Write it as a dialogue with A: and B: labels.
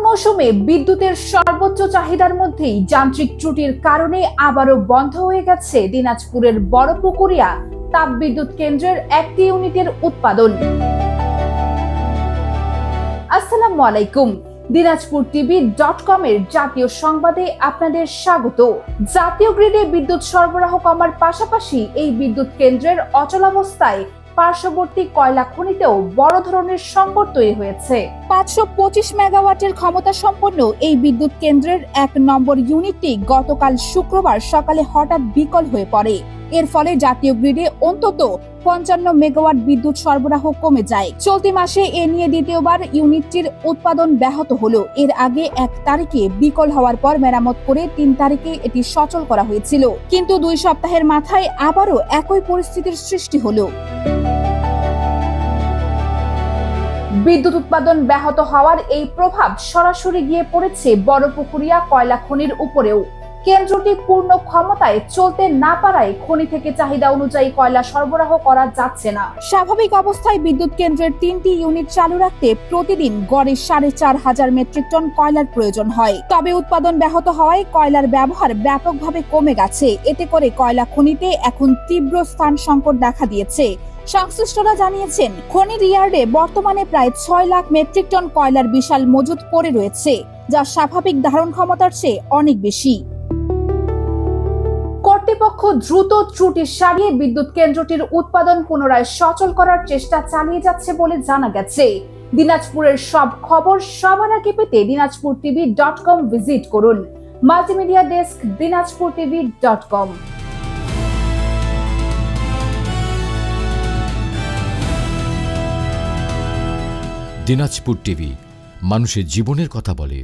A: মৌসুমে বিদ্যুতের সর্বোচ্চ চাহিদার মধ্যেই যান্ত্রিক ত্রুটির কারণে আবারও বন্ধ হয়ে গেছে দিনাজপুরের বড়পুকুরিয়া তাপবিদ্যুৎ কেন্দ্রের একটি ইউনিটের উৎপাদন। আসসালামু আলাইকুম, দিনাজপুর টিভি.com এর জাতীয় সংবাদে আপনাদের স্বাগত। জাতীয় গ্রিডে বিদ্যুৎ সরবরাহ কমার পাশাপাশি এই বিদ্যুৎ কেন্দ্রের অচলাবস্থায় পার্শ্ববর্তী কয়লা খনিতেও বড় ধরনের সংকট তৈরি হয়েছে। 525 মেগাওয়াটের ক্ষমতা সম্পন্ন এই বিদ্যুৎ কেন্দ্রের 1 নম্বর ইউনিটটি গতকাল শুক্রবার সকালে হঠাৎ বিকল হয়ে পড়ে। এর ফলে জাতীয় গ্রিডে অন্তত 55 মেগাওয়াট বিদ্যুৎ সরবরাহ কমে যায়। চলতি মাসে এ নিয়ে দ্বিতীয়বার ইউনিটটির উৎপাদন ব্যাহত হলো। এর আগে 1 তারিখে বিকল হওয়ার পর মেরামত করে 3 তারিখে এটি সচল করা হয়েছিল, কিন্তু 2 সপ্তাহের মাথায় আবারও একই পরিস্থিতির সৃষ্টি হলো। বিদ্যুৎ উৎপাদন ব্যাহত হওয়ার এই প্রভাব সরাসরি গিয়ে পড়েছে বড়পুকুরিয়া কয়লা খনির উপরেও। কেন্দ্রটি পূর্ণ ক্ষমতায় চলতে না পারায় খনি থেকে চাহিদা অনুযায়ী কয়লা সরবরাহ করা যাচ্ছে না। স্বাভাবিক অবস্থায় বিদ্যুৎ কেন্দ্রের 3টি ইউনিট চালু রাখতে প্রতিদিন গড়ে 4,500 মেট্রিক টন কয়লার প্রয়োজন হয়। তবে উৎপাদন ব্যাহত হওয়ায় কয়লার ব্যবহার ব্যাপকভাবে কমে গেছে। এতে করে কয়লা খনিতে এখন তীব্র স্থান সংকট দেখা দিয়েছে। সংশ্লিষ্টরা জানিয়েছেন, খনির ইয়ার্ডে বর্তমানে প্রায় 6 লাখ মেট্রিক টন কয়লার বিশাল মজুদ পড়ে রয়েছে, যা স্বাভাবিক ধারণ ক্ষমতার চেয়ে অনেক বেশি। কর্তৃপক্ষ দ্রুত ত্রুটি সারিয়ে বিদ্যুৎ কেন্দ্রটির উৎপাদন পুনরায় সচল করার চেষ্টা চালিয়ে যাচ্ছে বলে জানা গেছে। দিনাজপুরের সব খবর সবার আগে পেতে দিনাজপুর টিভি.com ভিজিট করুন। মাল্টিমিডিয়া ডেস্ক, দিনাজপুর টিভি.com।
B: দিনাজপুর টিভি মানুষের জীবনের কথা বলে।